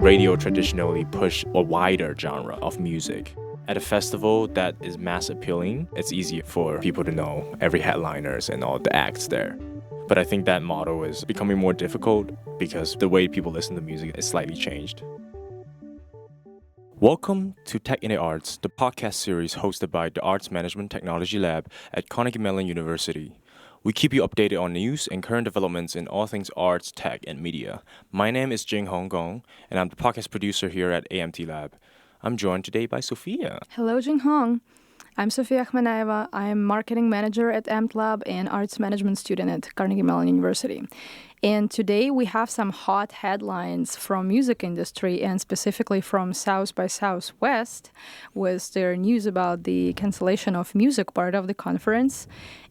radio traditionally push a wider genre of music. At a festival that is mass appealing, it's easy for people to know every headliners and all the acts there. But I think that model is becoming more difficult because the way people listen to music is slightly changed. Welcome to Tech in the Arts, the podcast series hosted by the Arts Management Technology Lab at Carnegie Mellon University. We keep you updated on news and current developments in all things arts, tech, and media. My name is Jing Hong Gong, and I'm the podcast producer here at AMT Lab. I'm joined today by Sophia. Hello, Jing Hong. I'm Sofia Akhmanaeva. I'm marketing manager at AMT Lab and arts management student at Carnegie Mellon University. And today we have some hot headlines from music industry and specifically from South by Southwest with their news about the cancellation of music part of the conference.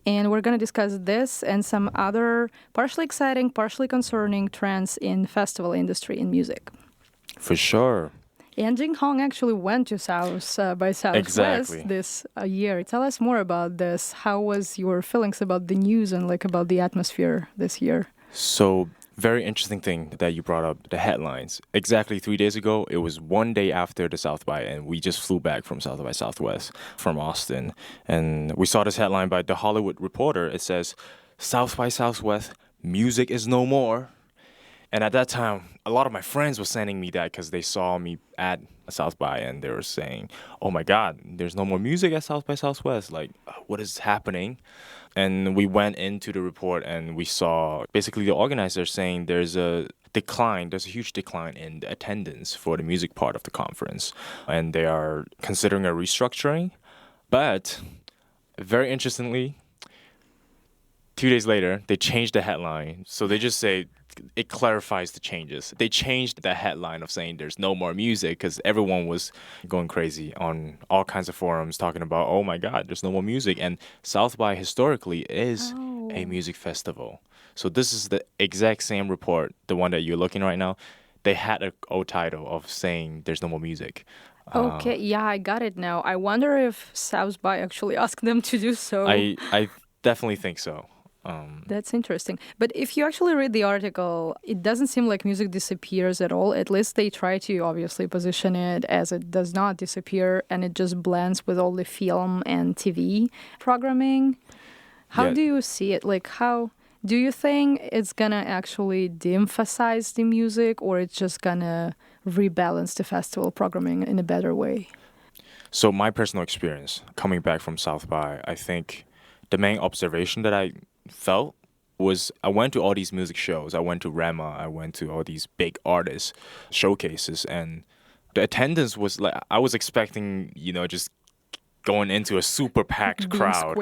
And we're going to discuss this and some other partially exciting, partially concerning trends in festival industry in music. For sure. And Jing Hong actually went to South by Southwest this year. Tell us more about this. How was your feelings about the news and about the atmosphere this year? So, very interesting thing that you brought up, the headlines. Exactly 3 days ago, it was one day after the South by, and we just flew back from South by Southwest from Austin. And we saw this headline by The Hollywood Reporter. It says, South by Southwest, music is no more. And at that time, a lot of my friends were sending me that because they saw me at South by and they were saying, oh my God, there's no more music at South by Southwest. What is happening? And we went into the report and we saw basically the organizers saying there's a huge decline in the attendance for the music part of the conference. And they are considering a restructuring. But very interestingly, 2 days later, they changed the headline. So they just say, it clarifies the changes. They changed the headline of saying there's no more music because everyone was going crazy on all kinds of forums talking about, oh my God, there's no more music. And South by historically is a music festival. So this is the exact same report, the one that you're looking right now. They had an old title of saying there's no more music. Okay, yeah, I got it now. I wonder if South by actually asked them to do so. I definitely think so. That's interesting. But if you actually read the article, it doesn't seem like music disappears at all. At least they try to obviously position it as it does not disappear and it just blends with all the film and TV programming. How do you see it? How do you think it's going to actually de-emphasize the music or it's just going to rebalance the festival programming in a better way? So my personal experience coming back from South by, I think the main observation that I felt was I went to all these music shows. I went to Rema. I went to all these big artists showcases, and the attendance was I was expecting, just going into a super packed crowd,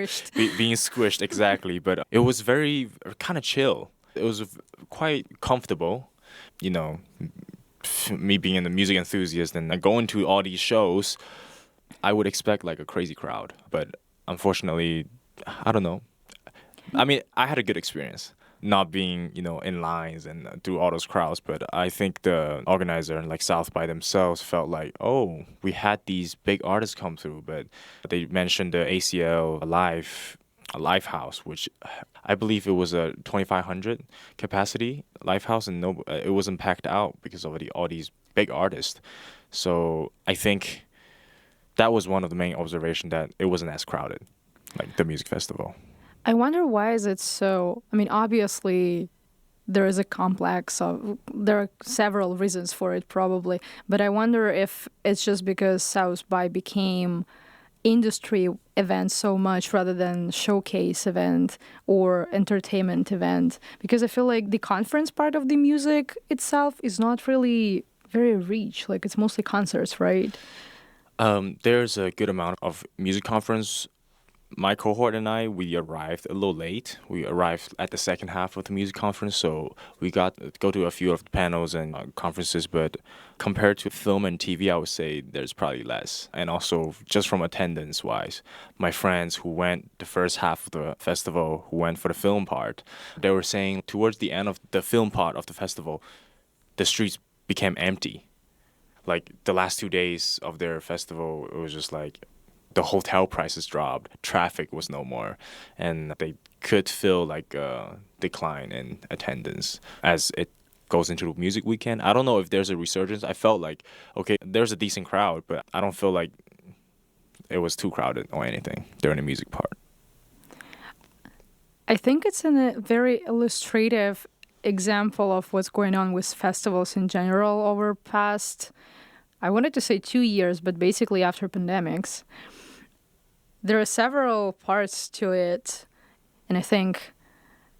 being squished exactly. But it was very kind of chill. It was quite comfortable, Me being a music enthusiast and going to all these shows, I would expect a crazy crowd. But unfortunately, I don't know. I mean, I had a good experience not being, in lines and through all those crowds. But I think the organizer and South by themselves felt we had these big artists come through. But they mentioned the ACL Live House, which I believe it was a 2,500 capacity Live House, and it wasn't packed out because of all these big artists. So I think that was one of the main observations, that it wasn't as crowded, the music festival. I wonder why is it so? I mean, obviously, there is a there are several reasons for it probably, but I wonder if it's just because South by became industry event so much rather than showcase event or entertainment event, because I feel like the conference part of the music itself is not really very rich. It's mostly concerts, right? There's a good amount of music conference. My cohort and I, we arrived a little late. We arrived at the second half of the music conference, so we got to go to a few of the panels and conferences, but compared to film and TV, I would say there's probably less. And also, just from attendance-wise, my friends who went the first half of the festival, who went for the film part, they were saying towards the end of the film part of the festival, the streets became empty. The last 2 days of their festival, it was just the hotel prices dropped, traffic was no more, and they could feel a decline in attendance as it goes into the music weekend. I don't know if there's a resurgence. I felt like, okay, there's a decent crowd, but I don't feel like it was too crowded or anything during the music part. I think it's a very illustrative example of what's going on with festivals in general over past, I wanted to say 2 years, but basically after pandemics. There are several parts to it, and I think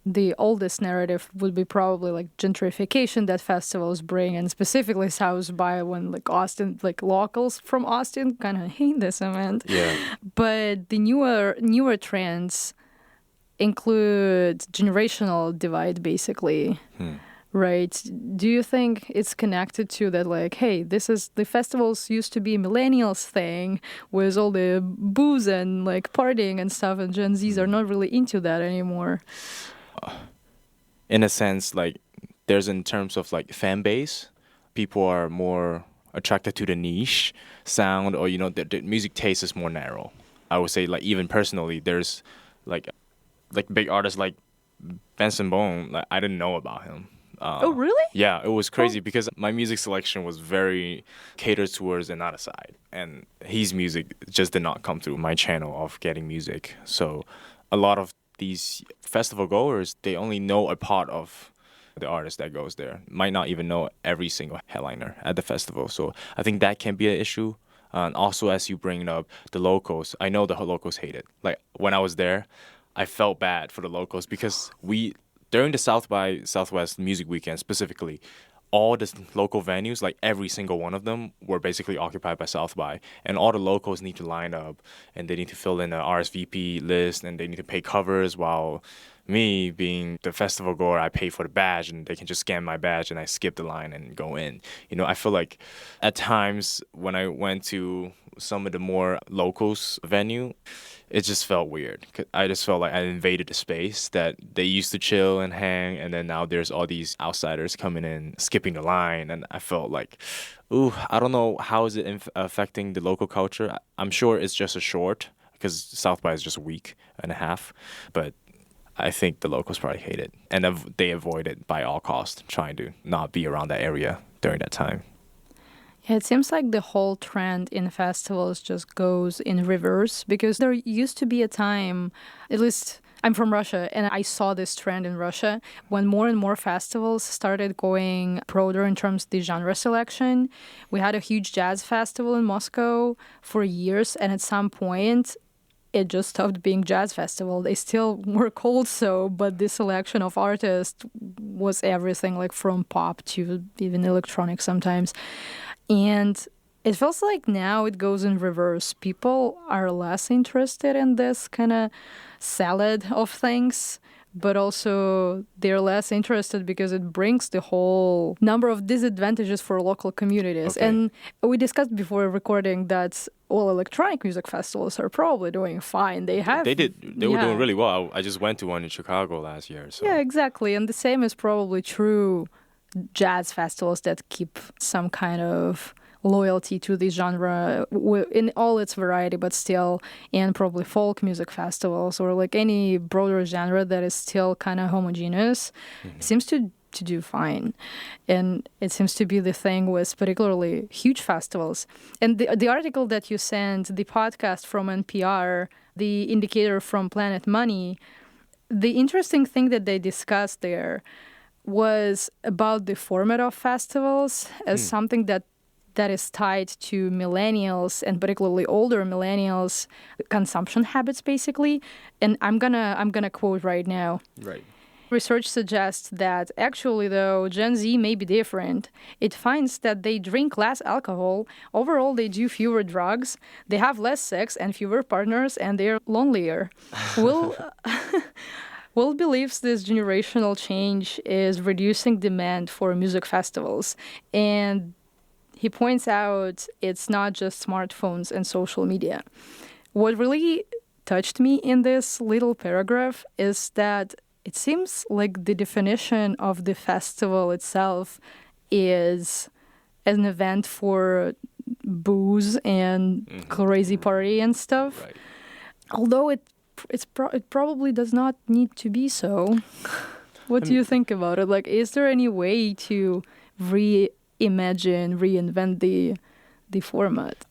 the oldest narrative would be probably like gentrification that festivals bring, and specifically South by, when like Austin, like locals from Austin kind of hate this event. Yeah. But the newer trends include generational divide, basically. Right. Do you think it's connected to that, like, hey, this is the festivals used to be millennials thing with all the booze and like partying and stuff, and Gen Zs are not really into that anymore? In a sense, like there's in terms of like fan base, people are more attracted to the niche sound, or the music taste is more narrow. I would say, like, even personally, there's like big artists like Benson Boone. Like, I didn't know about him. Oh, really? Yeah, it was crazy because my music selection was very catered towards another side, and his music just did not come through my channel of getting music. So a lot of these festival goers, they only know a part of the artist that goes there, might not even know every single headliner at the festival. So I think that can be an issue. And also, as you bring up the locals, I know the locals hate it. Like, when I was there, I felt bad for the locals because during the South by Southwest Music Weekend specifically, all the local venues, like every single one of them, were basically occupied by South by, and all the locals need to line up, and they need to fill in an RSVP list, and they need to pay covers, while me, being the festival goer, I pay for the badge, and they can just scan my badge, and I skip the line and go in. I feel like at times when I went to some of the more locals venue, it just felt weird. I just felt like I invaded the space that they used to chill and hang, and then now there's all these outsiders coming in, skipping the line, and I felt like, ooh, I don't know how is it affecting the local culture. I'm sure it's just a short, because South by is just a week and a half, but I think the locals probably hate it, and they avoid it by all costs, trying to not be around that area during that time. Yeah, it seems like the whole trend in festivals just goes in reverse, because there used to be a time, at least I'm from Russia, and I saw this trend in Russia when more and more festivals started going broader in terms of the genre selection. We had a huge jazz festival in Moscow for years, and at some point, it just stopped being jazz festival. They still were called so, but the selection of artists was everything, like from pop to even electronic sometimes. And it feels like now it goes in reverse. People are less interested in this kind of salad of things, but also they're less interested because it brings the whole number of disadvantages for local communities. Okay. And we discussed before recording that all electronic music festivals are probably doing fine. They They were doing yeah. really well. I just went to one in Chicago last year. So. Yeah, exactly. And the same is probably true jazz festivals that keep some kind of loyalty to the genre in all its variety, but still, and probably folk music festivals or like any broader genre that is still kind of homogeneous, seems to do fine. And it seems to be the thing with particularly huge festivals. And the article that you sent, the podcast from NPR, the indicator from Planet Money, the interesting thing that they discussed there was about the format of festivals as something that is tied to millennials, and particularly older millennials' consumption habits, basically. And I'm gonna quote right now. Right. Research suggests that actually, though, Gen Z may be different. It finds that they drink less alcohol. Overall, they do fewer drugs. They have less sex and fewer partners, and they're lonelier. Will believes this generational change is reducing demand for music festivals. And he points out it's not just smartphones and social media. What really touched me in this little paragraph is that it seems like the definition of the festival itself is an event for booze and crazy party and stuff. Right. Although it probably does not need to be so. What do you think about it? Like, is there any way to reimagine, reinvent the format?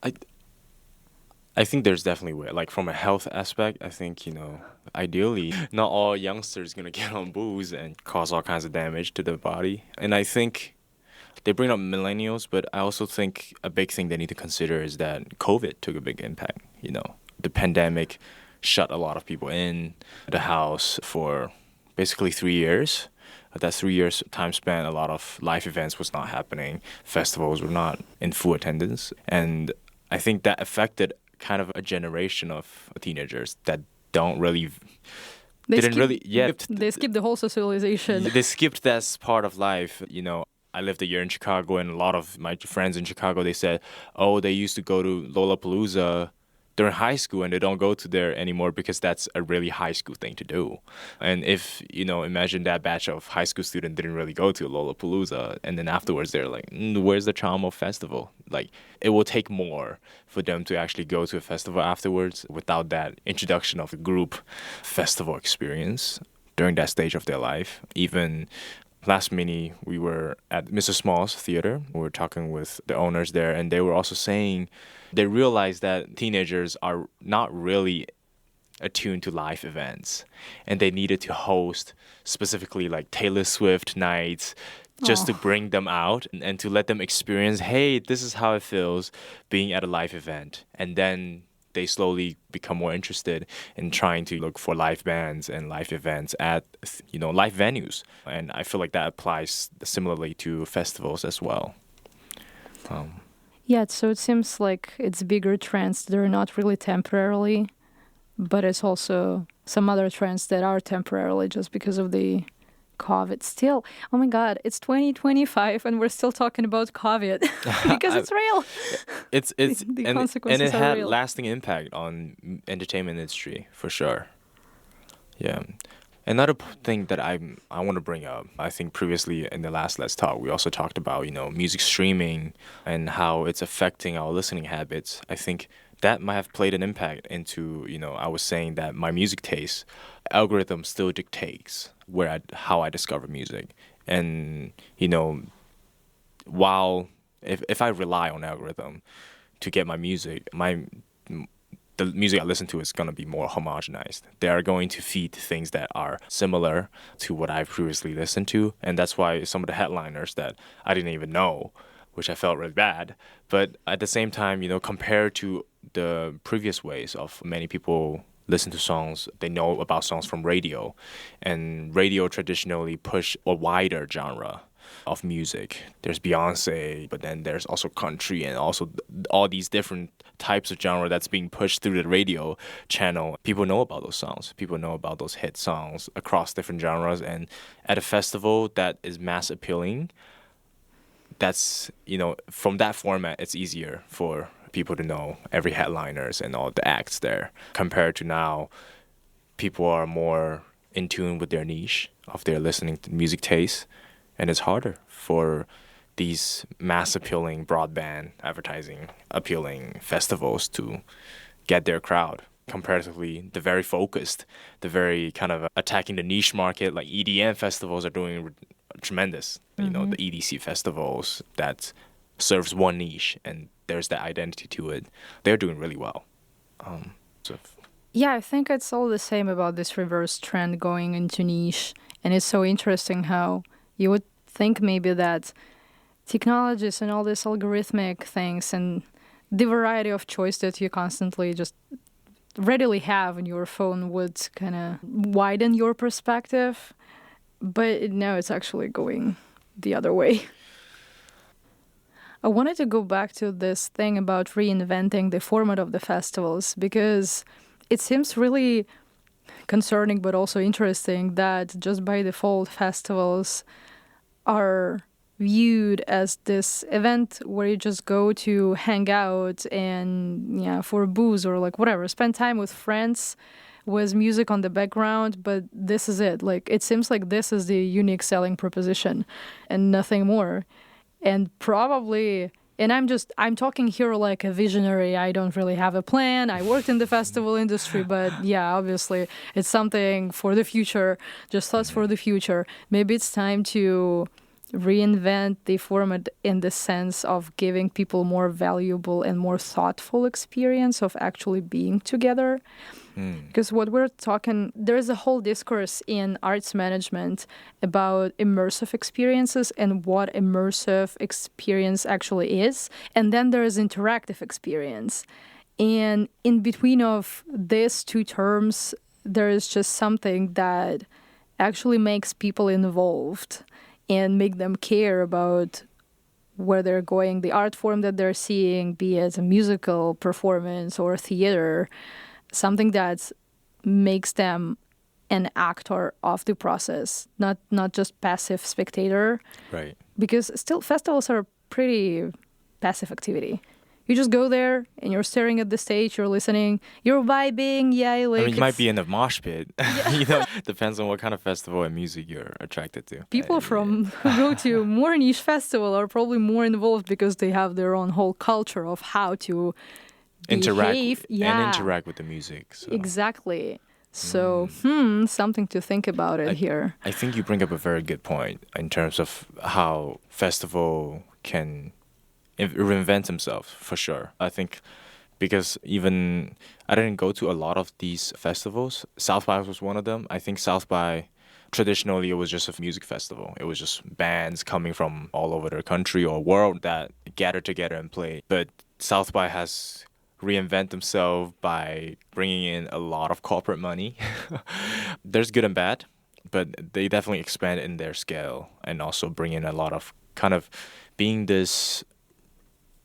I think there's definitely way. Like from a health aspect, I think, ideally, not all youngsters gonna get on booze and cause all kinds of damage to their body. And I think they bring up millennials, but I also think a big thing they need to consider is that COVID took a big impact. The pandemic shut a lot of people in the house for basically 3 years. That 3 years time span, a lot of live events was not happening. Festivals were not in full attendance. And I think that affected kind of a generation of teenagers that don't really They skipped the whole socialization. they skipped that part of life. I lived a year in Chicago, and a lot of my friends in Chicago, they said, oh, they used to go to Lollapalooza during high school, and they don't go to there anymore because that's a really high school thing to do. And if, imagine that batch of high school students didn't really go to Lollapalooza, and then afterwards they're like, where's the charm of festival? Like, it will take more for them to actually go to a festival afterwards without that introduction of a group festival experience during that stage of their life. Even last mini, we were at Mr. Small's theater. We were talking with the owners there, and they were also saying they realized that teenagers are not really attuned to live events, and they needed to host specifically like Taylor Swift nights just to bring them out and to let them experience, hey, this is how it feels being at a live event. And then they slowly become more interested in trying to look for live bands and live events at, live venues. And I feel like that applies similarly to festivals as well. Yeah, so it seems like it's bigger trends that are not really temporarily, but it's also some other trends that are temporarily just because of the COVID. Still, oh my God, it's 2025 and we're still talking about COVID because it's real. It's the and consequences it are had real. lasting impact on entertainment industry for sure. Yeah. Another thing that I want to bring up, I think previously in the last Let's Talk, we also talked about, music streaming and how it's affecting our listening habits. I think that might have played an impact into, I was saying that my music taste, algorithm still dictates how I discover music. And, while if I rely on algorithm to get my music, the music I listen to is going to be more homogenized. They are going to feed things that are similar to what I've previously listened to. And that's why some of the headliners that I didn't even know, which I felt really bad. But at the same time, compared to the previous ways of many people listen to songs, they know about songs from radio. And radio traditionally push a wider genre of music. There's Beyonce, but then there's also country and also all these different types of genre that's being pushed through the radio channel. People know about those songs. People know about those hit songs across different genres. And at a festival that is mass appealing, that's, from that format, it's easier for people to know every headliners and all the acts there. Compared to now, people are more in tune with their niche of their listening to music taste. And it's harder for these mass appealing, broadband advertising appealing festivals to get their crowd. Comparatively, the very focused, the very kind of attacking the niche market, like EDM festivals are doing tremendous. Mm-hmm. The EDC festivals that serves one niche and there's that identity to it. They're doing really well. Yeah, I think it's all the same about this reverse trend going into niche. And it's so interesting how you would think maybe that technologies and all these algorithmic things and the variety of choice that you constantly just readily have on your phone would kind of widen your perspective. But no, it's actually going the other way. I wanted to go back to this thing about reinventing the format of the festivals because it seems really concerning but also interesting that just by default festivals are viewed as this event where you just go to hang out and for booze or like whatever, spend time with friends with music on the background, but this is it. Like it seems like this is the unique selling proposition and nothing more. And probably And I'm talking here like a visionary. I don't really have a plan. I worked in the festival industry, but yeah, obviously it's something for the future, just thoughts for the future. Maybe it's time to reinvent the format in the sense of giving people more valuable and more thoughtful experience of actually being together. Because what we're talking, there's a whole discourse in arts management about immersive experiences and what immersive experience actually is. And then there is interactive experience. And in between of these two terms, there is just something that actually makes people involved and make them care about where they're going, the art form that they're seeing, be it a musical performance or theater, something that makes them an actor of the process, not just passive spectator. Right. Because still festivals are pretty passive activity. You just go there and you're staring at the stage, you're listening, you're vibing, yeah, like I mean, you might be in a mosh pit. Depends on what kind of festival and music you're attracted to. People who go to more niche festival are probably more involved because they have their own whole culture of how to behave. interact with the music. So. Exactly. So, something to think about here. I think you bring up a very good point in terms of how festival can reinvent themselves, for sure. I think because even I didn't go to a lot of these festivals. South by was one of them. I think South by, traditionally, it was just a music festival. It was just bands coming from all over the country or world that gathered together and played. But South by has reinvent themselves by bringing in a lot of corporate money. There's good and bad, but they definitely expand in their scale and also bring in a lot of kind of being this,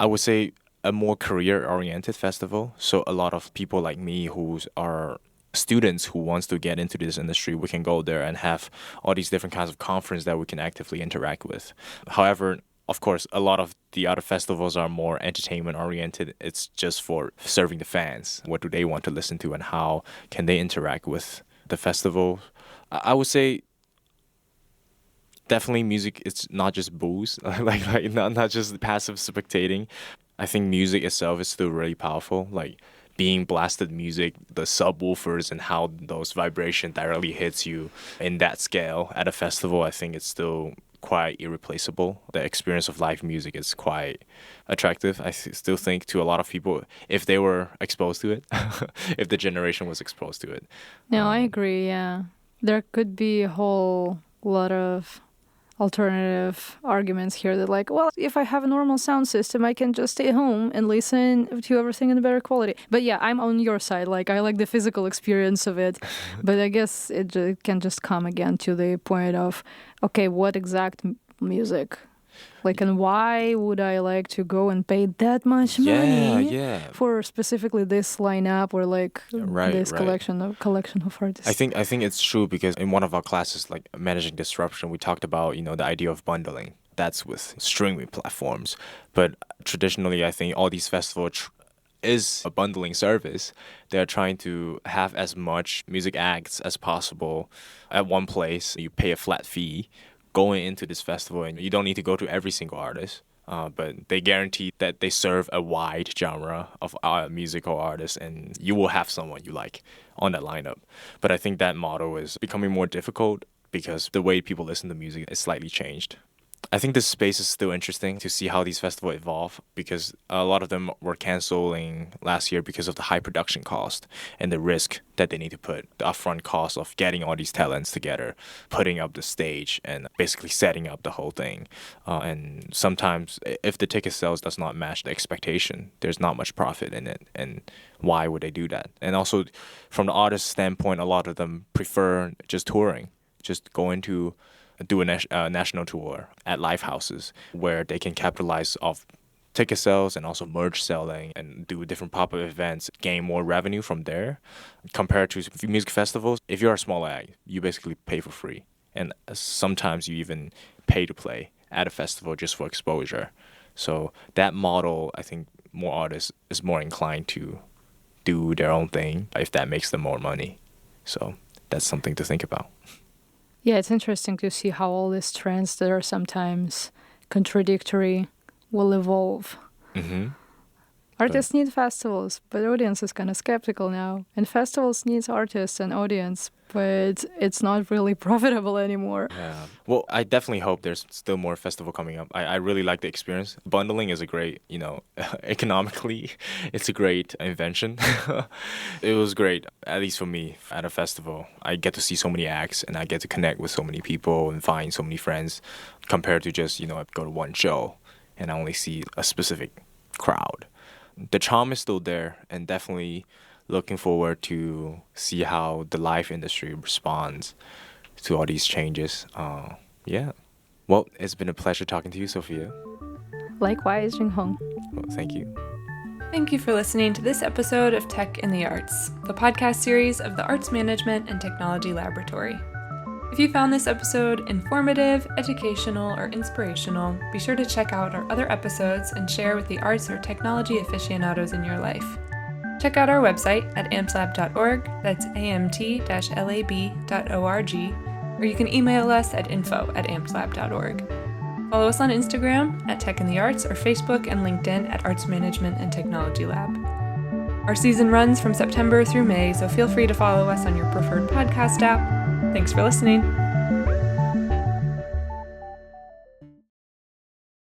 I would say, a more career-oriented festival. So a lot of people like me who are students who wants to get into this industry, we can go there and have all these different kinds of conference that we can actively interact with. However, of course, a lot of the other festivals are more entertainment-oriented. It's just for serving the fans. What do they want to listen to and how can they interact with the festival? I would say definitely music is not just booze, like not just passive spectating. I think music itself is still really powerful. Like being blasted music, the subwoofers and how those vibration directly hits you in that scale at a festival, I think it's still quite irreplaceable. The experience of live music is quite attractive. I still think to a lot of people, if they were exposed to it, if the generation was exposed to it. No, I agree, yeah. There could be a whole lot of alternative arguments here that like, well, if I have a normal sound system, I can just stay home and listen to everything in better quality. But yeah, I'm on your side. Like, I like the physical experience of it. But I guess it can just come again to the point of, okay, what exact music? Like, and why would I like to go and pay that much money for specifically this lineup or like this collection of artists? I think it's true because in one of our classes, like managing disruption, we talked about the idea of bundling. That's with streaming platforms, but traditionally, I think all these festivals is a bundling service. They're trying to have as much music acts as possible at one place. You pay a flat fee going into this festival, and you don't need to go to every single artist, but they guarantee that they serve a wide genre of musical artists, and you will have someone you like on that lineup. But I think that model is becoming more difficult because the way people listen to music is slightly changed. I think this space is still interesting to see how these festivals evolve because a lot of them were canceling last year because of the high production cost and the risk that they need to put, the upfront cost of getting all these talents together, putting up the stage and basically setting up the whole thing. And sometimes if the ticket sales does not match the expectation, there's not much profit in it. And why would they do that? And also from the artist standpoint, a lot of them prefer just touring, just going to do a national tour at live houses where they can capitalize off ticket sales and also merch selling and do different pop-up events, gain more revenue from there. Compared to music festivals, if you're a small act, you basically pay for free. And sometimes you even pay to play at a festival just for exposure. So that model, I think more artists is more inclined to do their own thing if that makes them more money. So that's something to think about. Yeah, it's interesting to see how all these trends that are sometimes contradictory will evolve. Mm-hmm. Artists need festivals, but audience is kind of skeptical now. And festivals needs artists and audience, but it's not really profitable anymore. Yeah. Well, I definitely hope there's still more festival coming up. I really like the experience. Bundling is a great, economically, it's a great invention. It was great, at least for me, at a festival. I get to see so many acts and I get to connect with so many people and find so many friends compared to just, I go to one show and I only see a specific crowd. The charm is still there, and definitely looking forward to see how the live industry responds to all these changes. Yeah. Well, it's been a pleasure talking to you, Sophia. Likewise, Jinghong. Well, thank you. Thank you for listening to this episode of Tech in the Arts, the podcast series of the Arts Management and Technology Laboratory. If you found this episode informative, educational, or inspirational, be sure to check out our other episodes and share with the arts or technology aficionados in your life. Check out our website at amtlab.org, that's amt-lab.org, or you can email us at info@amtlab.org. Follow us on Instagram at Tech in the Arts or Facebook and LinkedIn at Arts Management and Technology Lab. Our season runs from September through May, so feel free to follow us on your preferred podcast app. Thanks for listening.